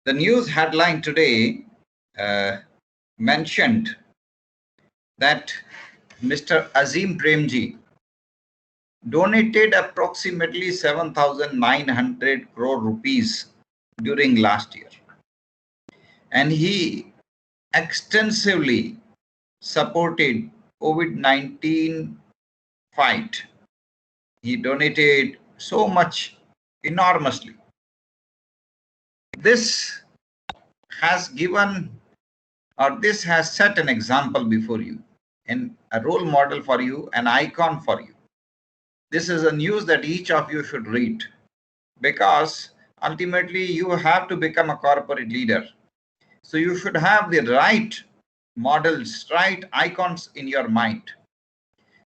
The news headline today mentioned that Mr. Azim Premji donated approximately 7,900 crore rupees during last year. And he extensively supported COVID-19 fight. He donated so much enormously. This has given, or this has set an example before you, and a role model for you, an icon for you. This is a news that each of you should read, because ultimately you have to become a corporate leader. So you should have the right models, right icons in your mind,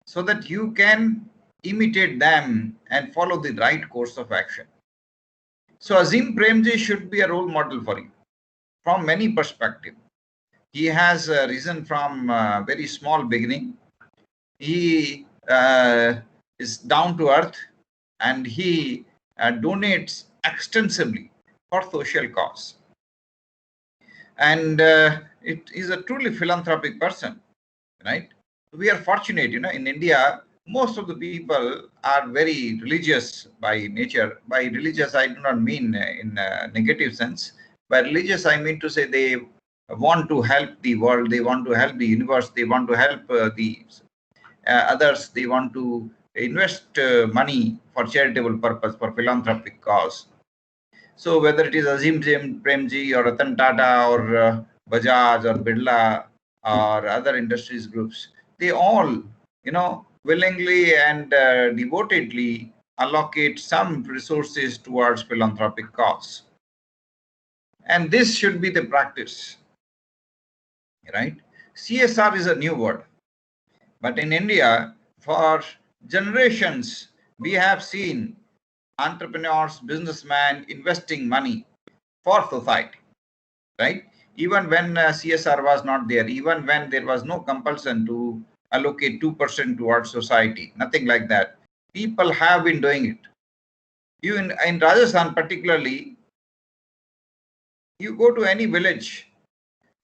so that you can imitate them and follow the right course of action. So Azim Premji should be a role model for you from many perspectives. He has risen from a very small beginning. He is down to earth, and he donates extensively for social cause. And it is a truly philanthropic person, right? We are fortunate, in India, most of the people are very religious by nature. By religious, I do not mean in a negative sense. By religious, I mean to say they want to help the world, they want to help the universe, they want to help the others, they want to invest money for charitable purpose, for philanthropic cause. So whether it is Azim Premji or Ratan Tata or Bajaj or Birla or other industries groups, they all, willingly and devotedly allocate some resources towards philanthropic cause. And this should be the practice, right? CSR is a new word, but in India, for generations, we have seen entrepreneurs, businessmen investing money for society, right? Even when CSR was not there, even when there was no compulsion to allocate 2% towards society, nothing like that. People have been doing it. You in Rajasthan particularly, you go to any village,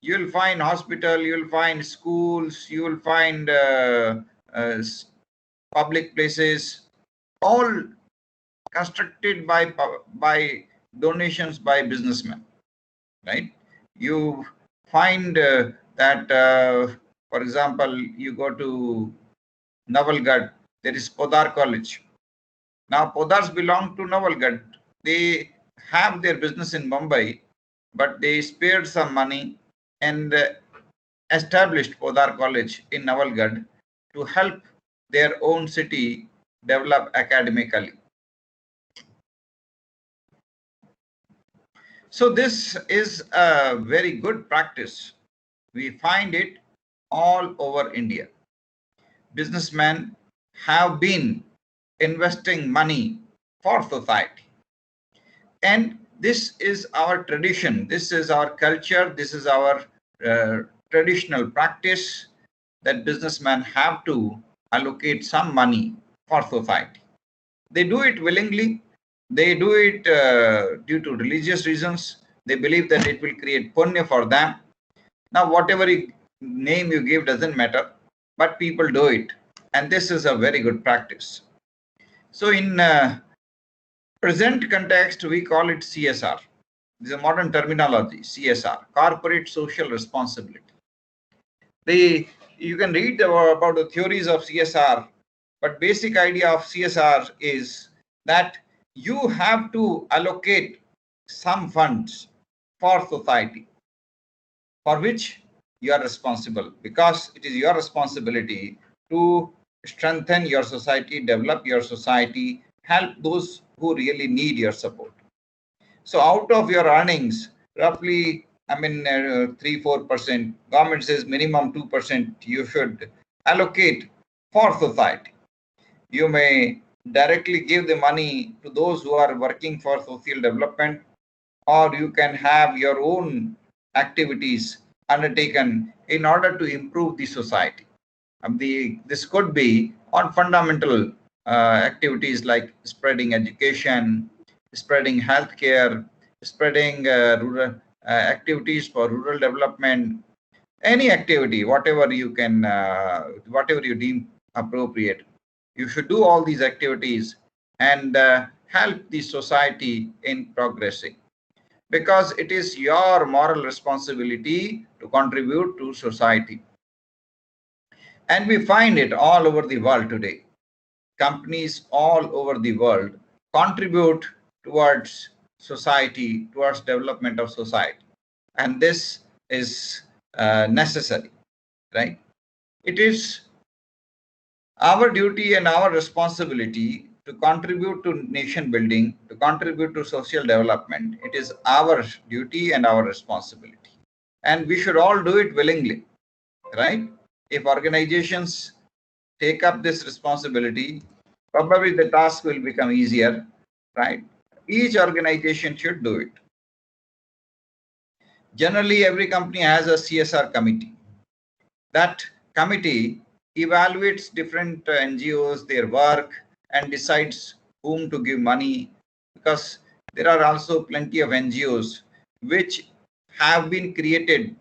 you will find hospital, you will find schools, you will find public places, all constructed by donations by businessmen, right? You find that, for example, you go to Navalgarh, there is Podar College. Now, Podars belong to Navalgarh. They have their business in Mumbai, but they spared some money and established Podar College in Navalgarh to help their own city develop academically. So this is a very good practice. We find it all over India. Businessmen have been investing money for society. And this is our tradition, this is our culture, this is our traditional practice, that businessmen have to allocate some money for society. They do it willingly. They do it due to religious reasons. They believe that it will create punya for them. Now, whatever name you give doesn't matter, but people do it. And this is a very good practice. So in present context, we call it CSR. This is a modern terminology, CSR, corporate social responsibility. You can read about the theories of CSR, but basic idea of CSR is that you have to allocate some funds for society, for which you are responsible, because it is your responsibility to strengthen your society, develop your society, help those who really need your support. So out of your earnings, roughly, 3-4%, government says minimum 2% you should allocate for society. You may directly give the money to those who are working for social development, or you can have your own activities undertaken in order to improve the society. This could be on fundamental activities like spreading education, spreading healthcare, spreading activities for rural development, any activity, whatever you can, whatever you deem appropriate. You should do all these activities and help the society in progressing, because it is your moral responsibility to contribute to society. And we find it all over the world today. Companies all over the world contribute towards society, towards development of society. And this is necessary, right? It is our duty and our responsibility to contribute to nation building, to contribute to social development. It is our duty and our responsibility. And we should all do it willingly, right? If organizations take up this responsibility, probably the task will become easier, right? Each organization should do it. Generally, every company has a CSR committee. That committee evaluates different NGOs, their work, and decides whom to give money, because there are also plenty of NGOs which have been created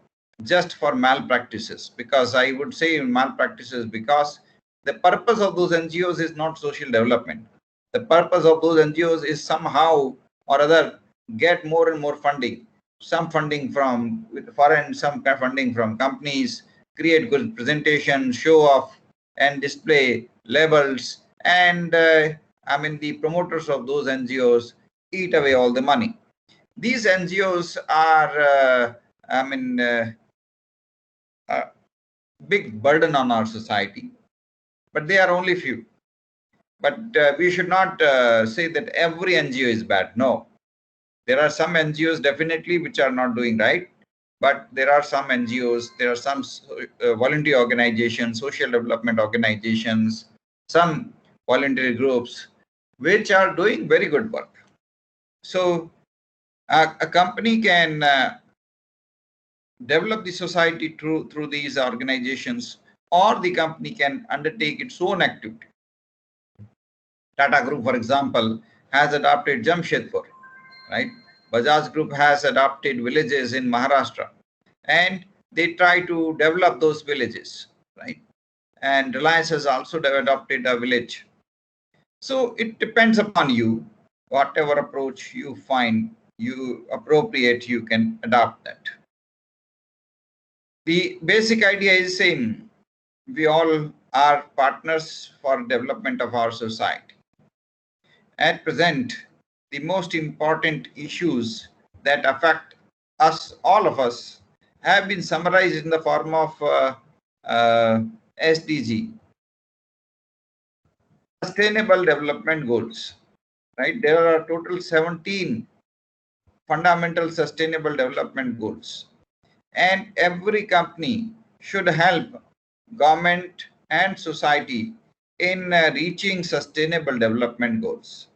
just for malpractices. Because I would say malpractices because the purpose of those NGOs is not social development. The purpose of those NGOs is somehow or other get more and more funding. Some funding from foreign, some funding from companies, create good presentation, show off and display labels, and the promoters of those NGOs eat away all the money. These NGOs are a big burden on our society, but they are only few. But we should not say that every NGO is bad. No, there are some NGOs definitely which are not doing right, but there are some NGOs, there are some volunteer organizations, social development organizations, some voluntary groups which are doing very good work. So a company can develop the society through these organizations, or the company can undertake its own activity. Tata Group, for example, has adopted Jamshedpur, right? Bajaj Group has adopted villages in Maharashtra, and they try to develop those villages, right? And Reliance has also adopted a village. So it depends upon you. Whatever approach you find you appropriate, you can adopt that. The basic idea is same. We all are partners for development of our society. At present, the most important issues that affect us, all of us, have been summarized in the form of SDG, Sustainable Development Goals, right? There are total 17 fundamental sustainable development goals, and every company should help government and society in reaching sustainable development goals.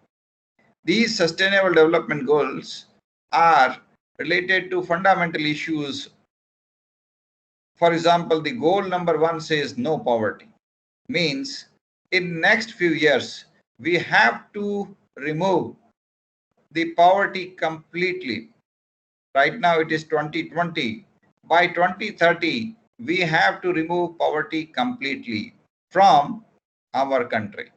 These sustainable development goals are related to fundamental issues. For example, the goal number 1 says no poverty, means in next few years we have to remove the poverty completely. Right now it is 2020. By 2030 we have to remove poverty completely from our country.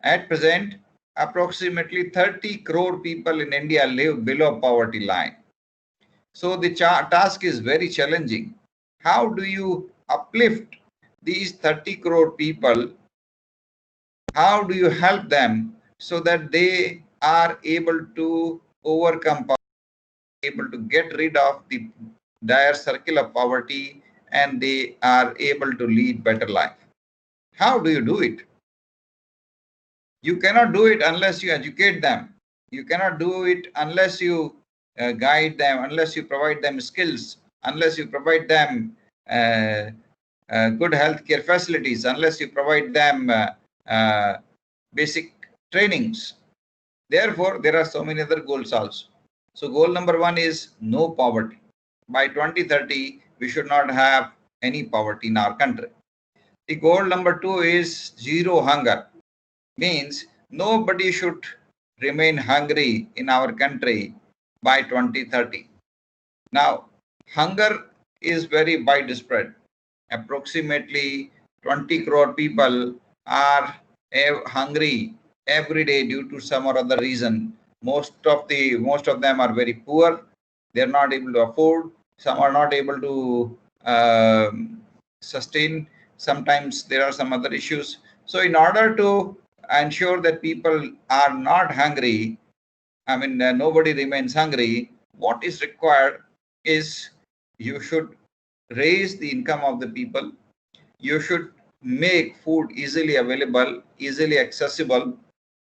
At present, approximately 30 crore people in India live below poverty line. So the task is very challenging. How do you uplift these 30 crore people? How do you help them so that they are able to overcome poverty, able to get rid of the dire circle of poverty, and they are able to lead better life? How do you do it? You cannot do it unless you educate them. You cannot do it unless you guide them, unless you provide them skills, unless you provide them good healthcare facilities, unless you provide them basic trainings. Therefore, there are so many other goals also. So goal number 1 is no poverty. By 2030, we should not have any poverty in our country. The goal number 2 is zero hunger, means nobody should remain hungry in our country by 2030. Now, hunger is very widespread. Approximately 20 crore people are hungry every day due to some or other reason. Most of them are very poor. They are not able to afford. Some are not able to sustain. Sometimes there are some other issues. So, in order to ensure that people are not hungry, nobody remains hungry. What is required is you should raise the income of the people. You should make food easily available, easily accessible.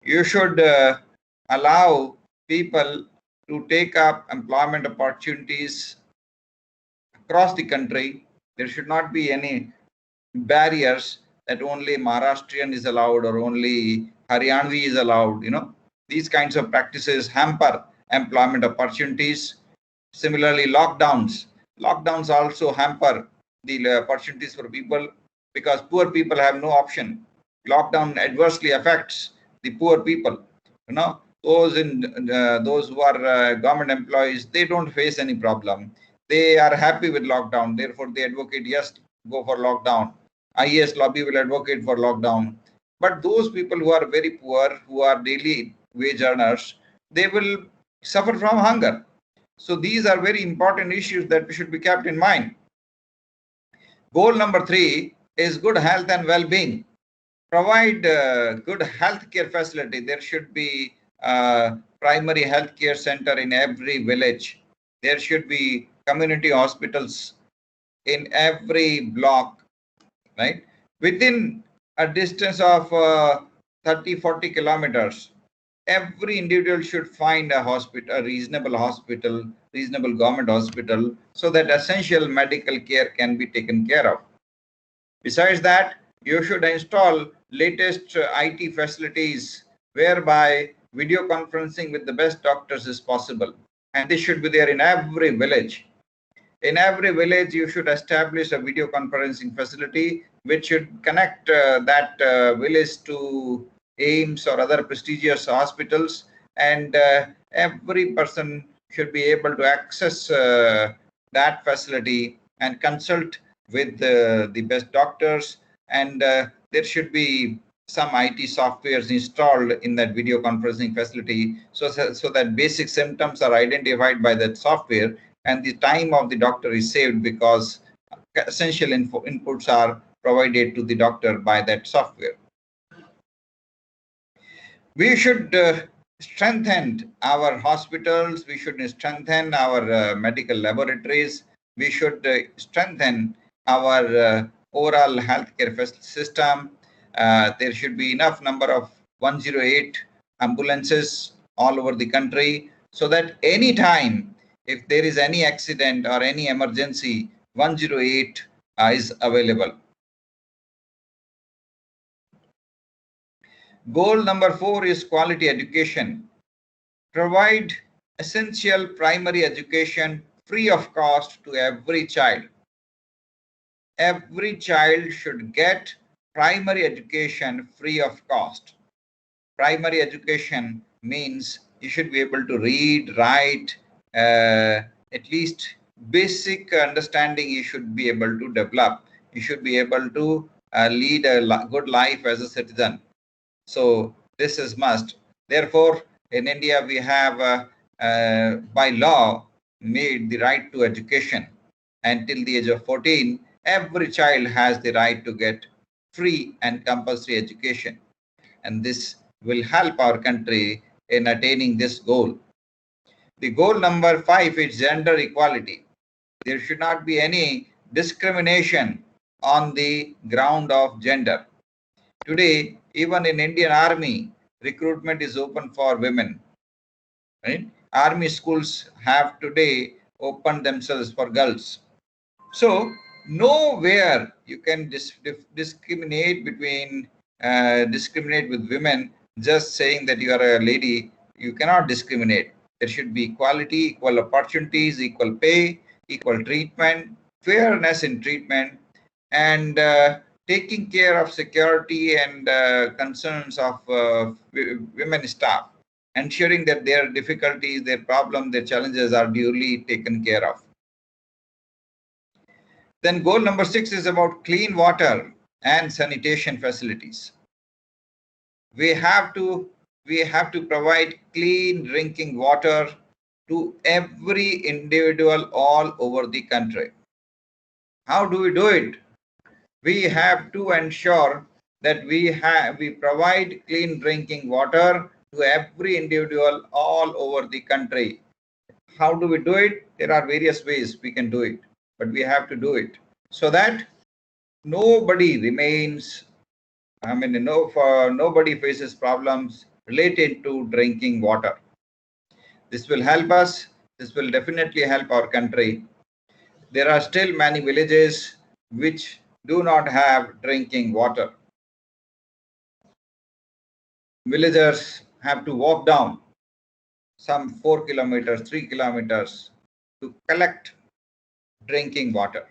You should allow people to take up employment opportunities across the country. There should not be any barriers that only Maharashtrian is allowed or only Haryanvi is allowed. These kinds of practices hamper employment opportunities. Similarly, lockdowns also hamper the opportunities for people because poor people have no option. Lockdown adversely affects the poor people. Those who are government employees, they don't face any problem. They are happy with lockdown. Therefore, they advocate, yes, go for lockdown. IAS lobby will advocate for lockdown. But those people who are very poor, who are daily wage earners, they will suffer from hunger. So these are very important issues that we should be kept in mind. Goal number 3 is good health and well-being. Provide good healthcare facility. There should be primary healthcare center in every village. There should be community hospitals in every block, right? Within a distance of 30-40 kilometers, every individual should find a hospital, a reasonable hospital, reasonable government hospital, so that essential medical care can be taken care of. Besides that, you should install latest IT facilities whereby video conferencing with the best doctors is possible. And this should be there in every village. In every village, you should establish a video conferencing facility which should connect that village to AIMS or other prestigious hospitals, and every person should be able to access that facility and consult with the best doctors, and there should be some IT softwares installed in that video conferencing facility so that basic symptoms are identified by that software and the time of the doctor is saved because essential inputs are provided to the doctor by that software. We should strengthen our hospitals, we should strengthen our medical laboratories, we should strengthen our overall healthcare system. There should be enough number of 108 ambulances all over the country so that any time if there is any accident or any emergency, 108 is available. Goal number 4 is quality education. Provide essential primary education free of cost to every child. Every child should get primary education free of cost. Primary education means you should be able to read, write, at least basic understanding you should be able to develop. You should be able to lead a good life as a citizen. So this is must. Therefore, in India, we have by law made the right to education. Until the age of 14, every child has the right to get free and compulsory education. And this will help our country in attaining this goal. The goal number 5 is gender equality. There should not be any discrimination on the ground of gender. Today, even in Indian Army, recruitment is open for women. Right? Army schools have today opened themselves for girls. So nowhere you can discriminate with women just saying that you are a lady. You cannot discriminate. There should be equality, equal opportunities, equal pay, equal treatment, fairness in treatment, and taking care of security and concerns of women staff. ensuring that their difficulties, their problems, their challenges are duly taken care of. Then goal number 6 is about clean water and sanitation facilities. We have to provide clean drinking water to every individual all over the country. How do we do it? We have to ensure that we provide clean drinking water to every individual all over the country. How do we do it? There are various ways we can do it, but we have to do it so that nobody remains, nobody faces problems related to drinking water. This will help us. This will definitely help our country. There are still many villages which do not have drinking water. Villagers have to walk down some 4 kilometers, 3 kilometers to collect drinking water.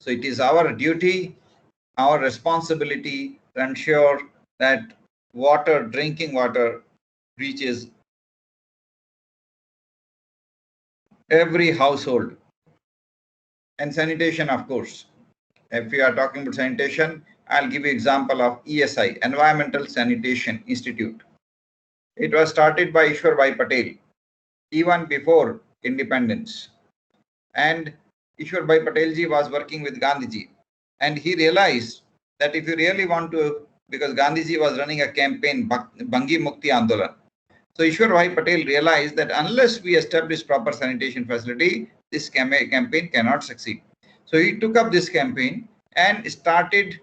So it is our duty, our responsibility to ensure that drinking water reaches every household. And sanitation, of course. If we are talking about sanitation, I'll give you example of ESI, Environmental Sanitation Institute. It was started by Csr Patel even before independence. And Csr Patel ji was working with Gandhiji, and he realized that if you really want to, because Gandhiji was running a campaign, Bhangi Mukti Andolan. So Csr Patel realized that unless we establish proper sanitation facility, this campaign cannot succeed. So he took up this campaign and started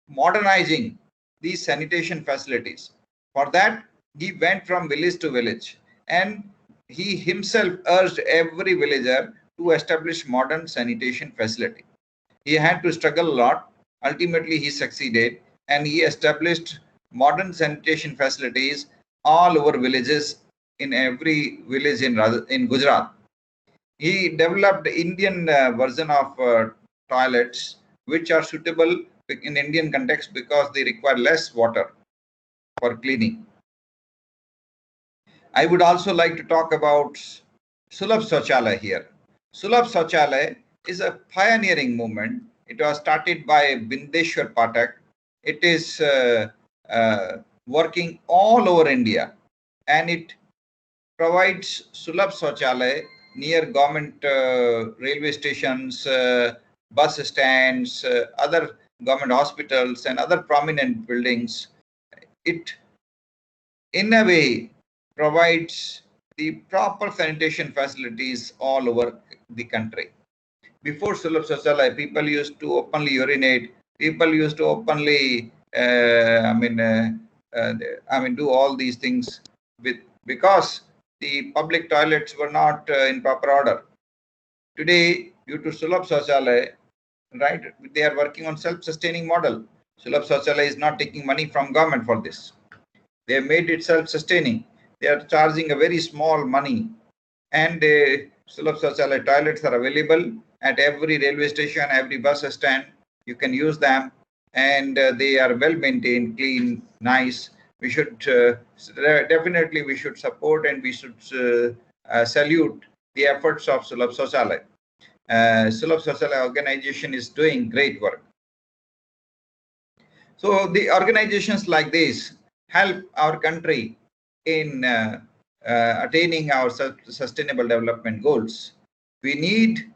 modernizing these sanitation facilities. For that, he went from village to village, and he himself urged every villager to establish modern sanitation facility. He had to struggle a lot. Ultimately, he succeeded, and he established modern sanitation facilities all over villages, in every village in Gujarat. He developed Indian version of toilets which are suitable in Indian context because they require less water for cleaning. I would also like to talk about Sulabh Shauchalaya here. Sulabh Shauchalaya is a pioneering movement. It was started by Bindeshwar Pathak. It is working all over India, and it provides Sulabh Shauchalaya near government railway stations, bus stands, other government hospitals, and other prominent buildings. It, in a way, provides the proper sanitation facilities all over the country. Before Sulabh Shauchalaya, people used to openly urinate. People used to openly, do all these things because the public toilets were not in proper order. Today, due to Sulabh Shauchalaya, right, they are working on self-sustaining model. Sulabh Shauchalaya is not taking money from government for this. They have made it self-sustaining. They are charging a very small money, and Sulabh Shauchalaya toilets are available at every railway station, every bus stand. You can use them, and they are well maintained, clean, nice. We should definitely support, and we should salute the efforts of Sulabh Shauchalaya. Sulabh Shauchalaya organization is doing great work. So the organizations like this help our country in attaining our sustainable development goals. We need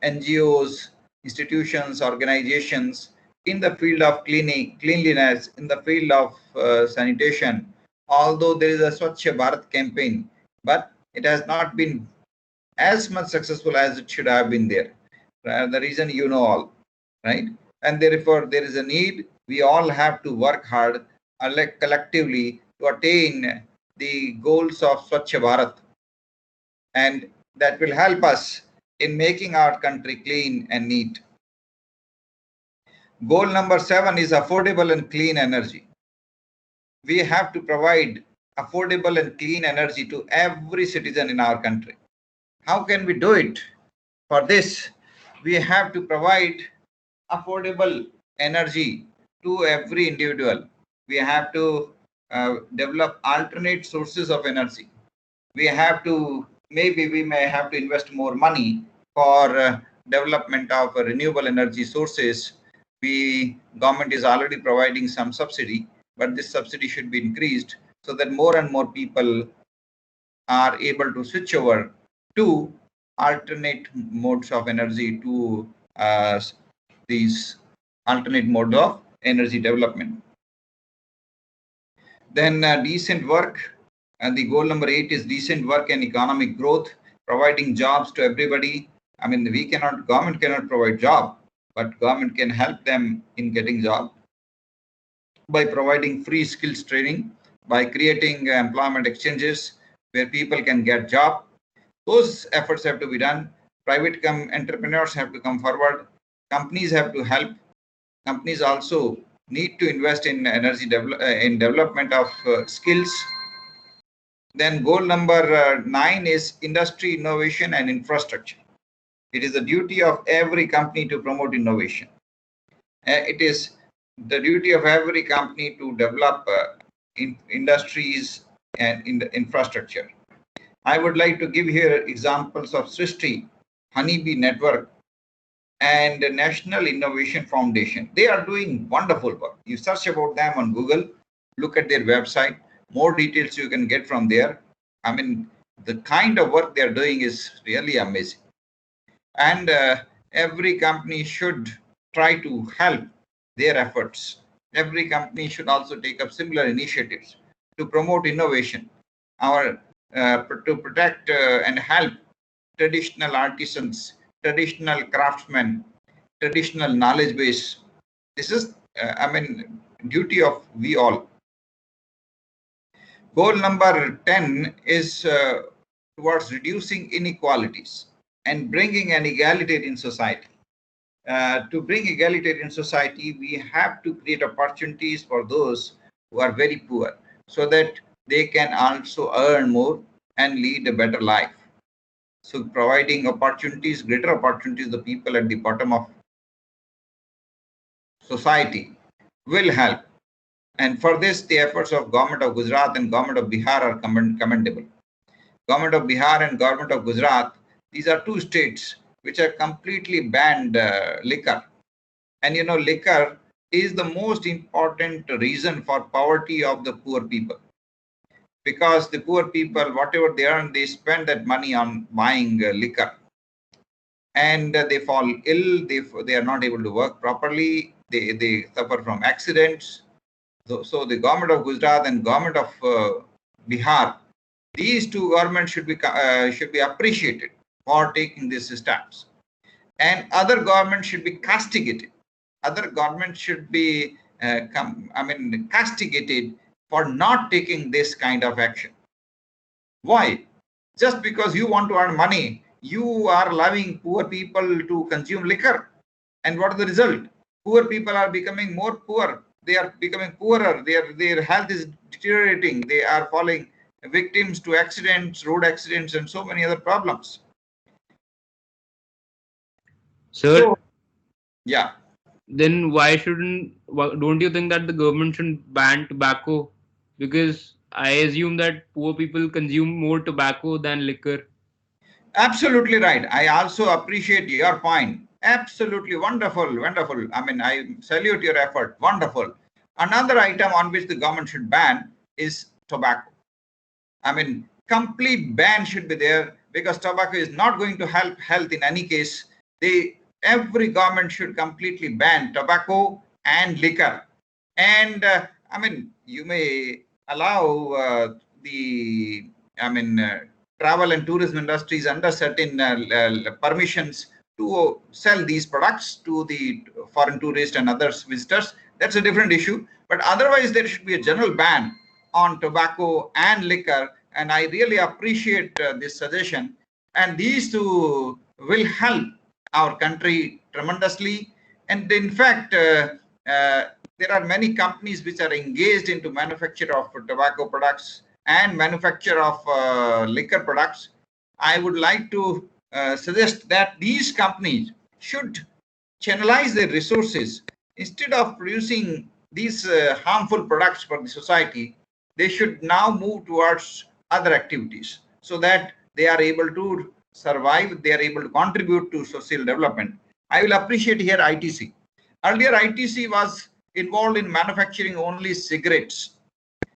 NGOs, institutions, organizations in the field of cleanliness, in the field of sanitation. Although there is a Swachh Bharat campaign, but it has not been as much successful as it should have been there. The reason you know all, right? And therefore, there is a need. We all have to work hard collectively to attain the goals of Swachh Bharat, and that will help us in making our country clean and neat. Goal number 7 is affordable and clean energy. We have to provide affordable and clean energy to every citizen in our country. How can we do it? For this, we have to provide affordable energy to every individual. We have to develop alternate sources of energy. We have to, maybe we may have to invest more money for development of renewable energy sources. Government is already providing some subsidy, but this subsidy should be increased so that more and more people are able to switch over to alternate modes of energy, to these alternate modes of energy development. Then decent work, and the goal number 8 is decent work and economic growth, providing jobs to everybody. I mean, government cannot provide job, but government can help them in getting job by providing free skills training, by creating employment exchanges where people can get job. Those efforts have to be done. Private entrepreneurs have to come forward. Companies have to help. Companies also need to invest in in development of skills. Then goal number 9 is industry innovation and infrastructure. It is the duty of every company to promote innovation. It is the duty of every company to develop industries and in the infrastructure. I would like to give here examples of Srishti, Honeybee Network, and the National Innovation Foundation. They are doing wonderful work. You search about them on Google, look at their website, more details you can get from there. I mean, the kind of work they're doing is really amazing. And every company should try to help their efforts. Every company should also take up similar initiatives to promote innovation, to protect and help traditional artisans, traditional craftsmen, traditional knowledge base. This is, duty of we all. Goal number 10 is towards reducing inequalities and bringing an egalitarian society. To bring egalitarian society, we have to create opportunities for those who are very poor so that they can also earn more and lead a better life. So providing opportunities, greater opportunities to the people at the bottom of society will help. And for this, the efforts of Government of Gujarat and Government of Bihar are commendable. Government of Bihar and Government of Gujarat, these are two states which have completely banned liquor. And you know, liquor is the most important reason for poverty of the poor people. Because the poor people, whatever they earn, they spend that money on buying liquor. And they fall ill, they are not able to work properly, they suffer from accidents. So the Government of Gujarat and Government of Bihar, these two governments should be appreciated for taking these steps. And other governments should be castigated. Other governments should be castigated for not taking this kind of action. Why? Just because you want to earn money, you are allowing poor people to consume liquor. And what is the result? Poor people are becoming more poor. They are becoming poorer. Their health is deteriorating. They are falling victims to accidents, road accidents, and so many other problems. Sir, so, yeah. Then don't you think that the government should ban tobacco? Because I assume that poor people consume more tobacco than liquor. Absolutely right. I also appreciate your point. Absolutely wonderful, wonderful. I mean, I salute your effort. Wonderful. Another item on which the government should ban is tobacco. I mean, complete ban should be there because tobacco is not going to help health in any case. Every government should completely ban tobacco and liquor. And you may allow travel and tourism industries under certain permissions to sell these products to the foreign tourists and other visitors. That's a different issue. But otherwise, there should be a general ban on tobacco and liquor. And I really appreciate this suggestion. And these two will help our country tremendously. And in fact, there are many companies which are engaged into manufacture of tobacco products and manufacture of liquor products. I would like to suggest that these companies should channelize their resources instead of producing these harmful products for the society. they should now move towards other activities so that they are able to survive, they are able to contribute to social development. I will appreciate here ITC. Earlier, ITC was involved in manufacturing only cigarettes,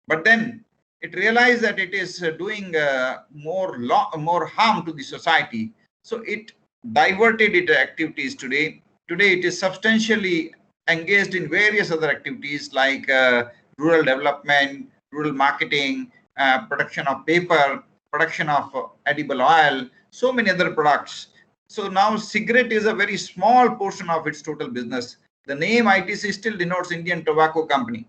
but then it realized that it is doing more harm to the society. So it diverted its activities today. Today, it is substantially engaged in various other activities like rural development, rural marketing, production of paper, production of edible oil, so many other products. So now cigarette is a very small portion of its total business. The name ITC still denotes Indian Tobacco Company,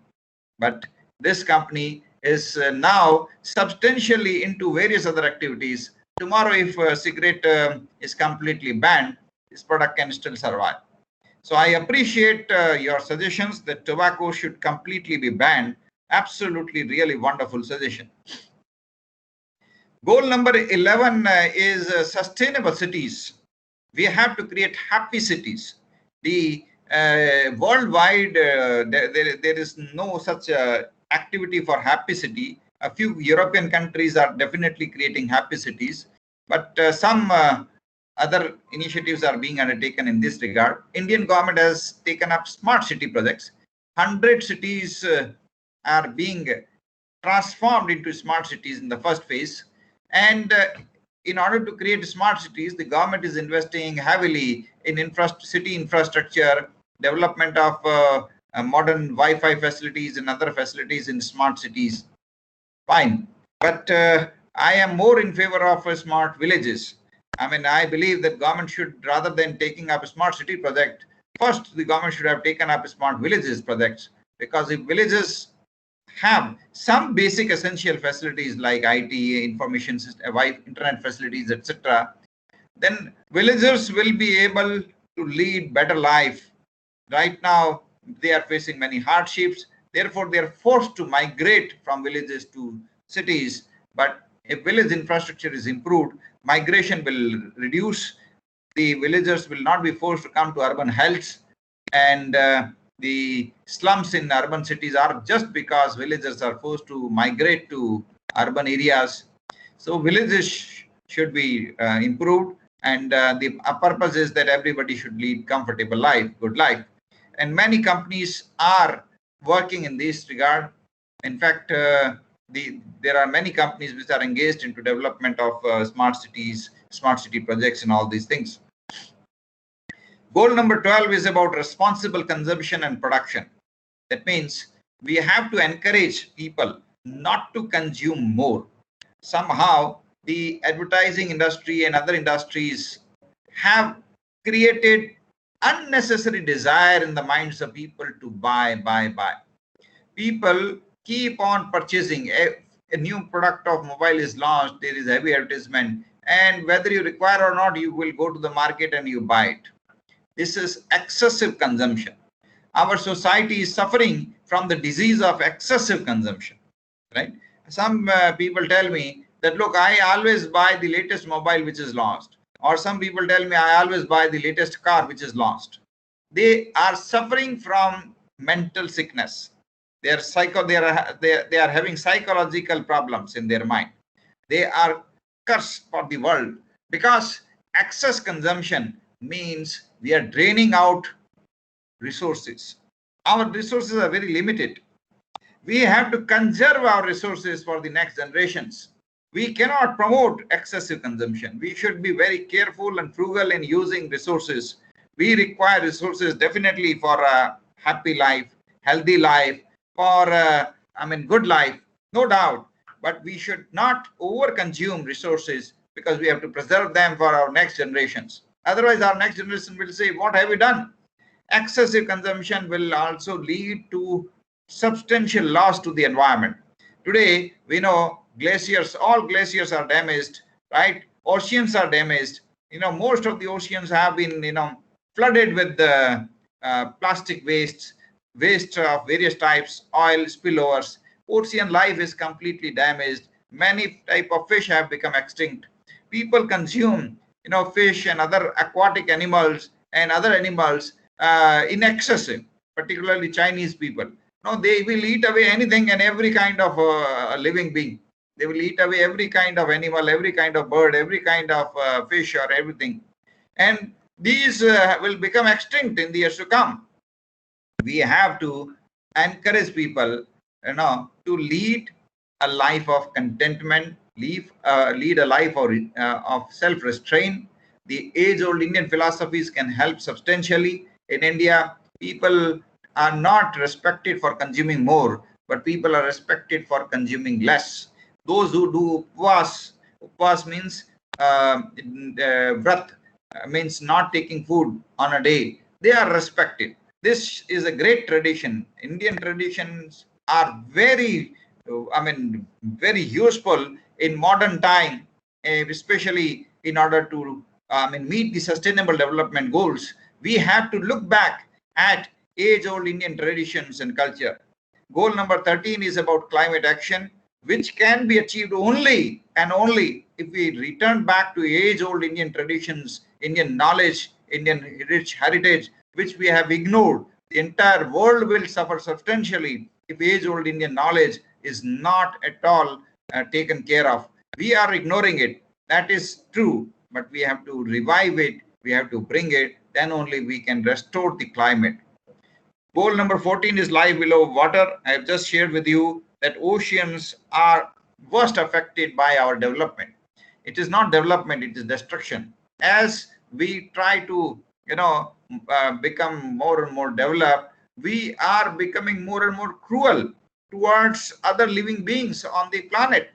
but this company is now substantially into various other activities. Tomorrow, if cigarette is completely banned, this product can still survive. So I appreciate your suggestions that tobacco should completely be banned. Absolutely, really wonderful suggestion. Goal number 11 is sustainable cities. We have to create happy cities. The worldwide, there is no such activity for happy city. A few European countries are definitely creating happy cities, but some other initiatives are being undertaken in this regard. Indian government has taken up smart city projects. 100 cities are being transformed into smart cities in the first phase. And in order to create smart cities, the government is investing heavily in city infrastructure, development of modern Wi-Fi facilities and other facilities in smart cities. Fine. But I am more in favor of smart villages. I mean, I believe that government should, rather than taking up a smart city project, first the government should have taken up smart villages projects, because if villages have some basic essential facilities like IT, information system, internet facilities, etc., then villagers will be able to lead better life. Right now, they are facing many hardships. Therefore, they are forced to migrate from villages to cities. But if village infrastructure is improved, migration will reduce. The villagers will not be forced to come to urban healths, and the slums in urban cities are just because villagers are forced to migrate to urban areas. So villages should be improved, and the purpose is that everybody should lead comfortable life, good life. And many companies are working in this regard. In fact, there are many companies which are engaged into development of smart cities, smart city projects, and all these things. Goal number 12 is about responsible consumption and production. That means we have to encourage people not to consume more. Somehow, the advertising industry and other industries have created unnecessary desire in the minds of people to buy. People keep on purchasing. A new product of mobile is launched, there is heavy advertisement, and whether you require or not, you will go to the market and you buy it. This is excessive consumption. Our society is suffering from the disease of excessive consumption, right? Some people tell me that, look, I always buy the latest mobile which is launched. Or some people tell me I always buy the latest car which is launched. They are suffering from mental sickness. They are having psychological problems in their mind. They are cursed for the world, because excess consumption means we are draining out resources. Our resources are very limited. We have to conserve our resources for the next generations. We cannot promote excessive consumption. We should be very careful and frugal in using resources. We require resources definitely for a happy life, healthy life, for good life, no doubt. But we should not over-consume resources, because we have to preserve them for our next generations. Otherwise, our next generation will say, what have we done? Excessive consumption will also lead to substantial loss to the environment. Today, we know glaciers, all glaciers are damaged, right? Oceans are damaged. Most of the oceans have been, flooded with the plastic waste of various types, oil spillovers. Ocean life is completely damaged. Many type of fish have become extinct. People consume, fish and other aquatic animals and other animals in excessive, particularly Chinese people. No, they will eat away anything and every kind of living being. They will eat away every kind of animal, every kind of bird, every kind of fish or everything. And these will become extinct in the years to come. We have to encourage people, to lead a life of contentment, lead a life of self-restraint. The age-old Indian philosophies can help substantially. In India, people are not respected for consuming more, but people are respected for consuming less. Those who do upvas means vrat, means not taking food on a day, they are respected. This is a great tradition. Indian traditions are very, very useful in modern time, especially in order to, meet the sustainable development goals. We have to look back at age-old Indian traditions and culture. Goal number 13 is about climate action, which can be achieved only and only if we return back to age-old Indian traditions, Indian knowledge, Indian rich heritage, which we have ignored. The entire world will suffer substantially if age-old Indian knowledge is not at all taken care of. We are ignoring it. That is true, but we have to revive it. We have to bring it. Then only we can restore the climate. Goal number 14 is life below water. I have just shared with you that oceans are worst affected by our development. It is not development, it is destruction. As we try to, become more and more developed, we are becoming more and more cruel towards other living beings on the planet.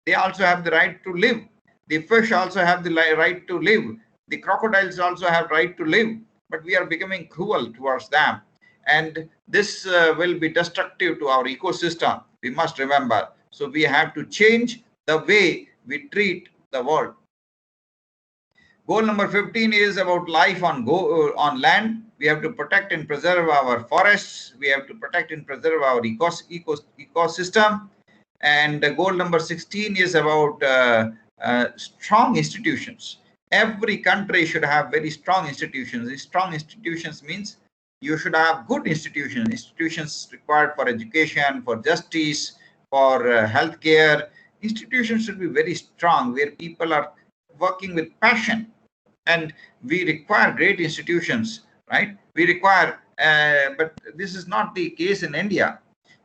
They also have the right to live. The fish also have the right to live. The crocodiles also have right to live, but we are becoming cruel towards them. And this will be destructive to our ecosystem. We must remember. So we have to change the way we treat the world. Goal number 15 is about life on land. We have to protect and preserve our forests. We have to protect and preserve our ecosystem. And goal number 16 is about strong institutions. Every country should have very strong institutions. These strong institutions means you should have good institutions required for education, for justice, for healthcare. Institutions should be very strong, where people are working with passion. And we require great institutions, right? We require, but this is not the case in India.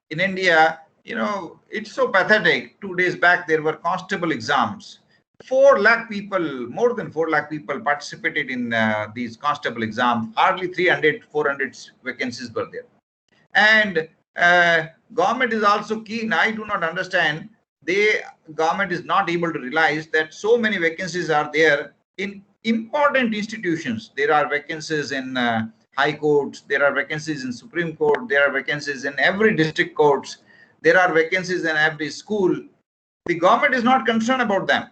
In India, it's so pathetic. 2 days back, there were constable exams. 4 lakh people, more than 4 lakh people participated in these constable exams. Hardly 300, 400 vacancies were there. And government is also keen. I do not understand. Government is not able to realize that so many vacancies are there in important institutions. There are vacancies in high courts. There are vacancies in Supreme Court. There are vacancies in every district courts. There are vacancies in every school. The government is not concerned about them.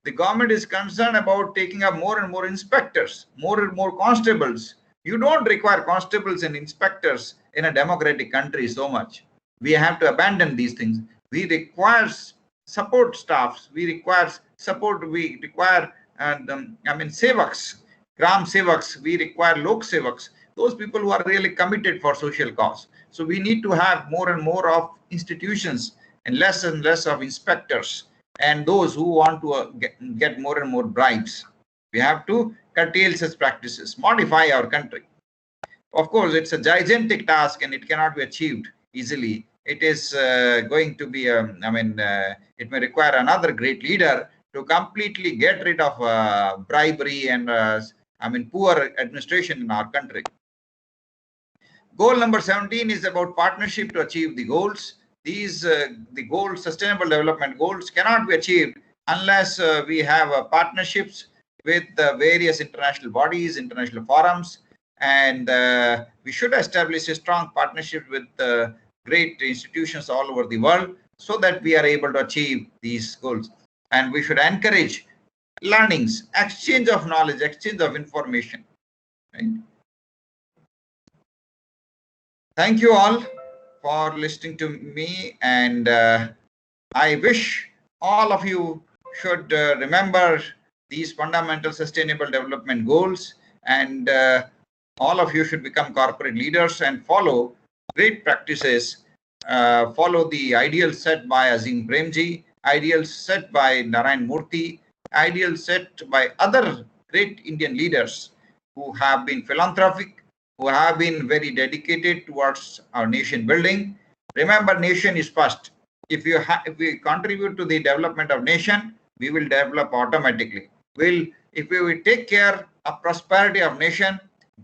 The government is concerned about taking up more and more inspectors, more and more constables. You don't require constables and inspectors in a democratic country so much. We have to abandon these things. We require support staffs. We require support. We require, sevaks, gram sevaks. We require lok sevaks. Those people who are really committed for social cause. So we need to have more and more of institutions and less of inspectors and those who want to get more and more bribes. We have to curtail such practices, modify our country. Of course, it's a gigantic task and it cannot be achieved easily. It is going to be, it may require another great leader to completely get rid of bribery and, poor administration in our country. Goal number 17 is about partnership to achieve the goals. These the goals, sustainable development goals, cannot be achieved unless we have partnerships with various international bodies, international forums, and we should establish a strong partnership with great institutions all over the world so that we are able to achieve these goals. And we should encourage learnings, exchange of knowledge, exchange of information. Right? Thank you all for listening to me, and I wish all of you should remember these fundamental sustainable development goals, and all of you should become corporate leaders and follow great practices follow the ideals set by Azim Premji, ideals set by Narayan Murthy, ideals set by other great Indian leaders who have been philanthropic, who have been very dedicated towards our nation building. Remember, nation is first. If we contribute to the development of nation, we will develop automatically. If we will take care of prosperity of nation,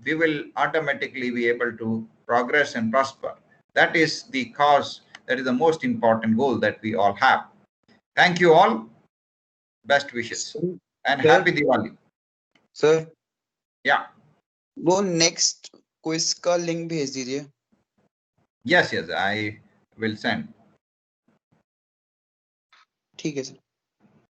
we will automatically be able to progress and prosper. That is the cause, that is the most important goal that we all have. Thank you all. Best wishes and Sir, happy Diwali. sir, Yeah. वो next quiz का link भेज दीजिए. Yes, I will send. ठीक है sir.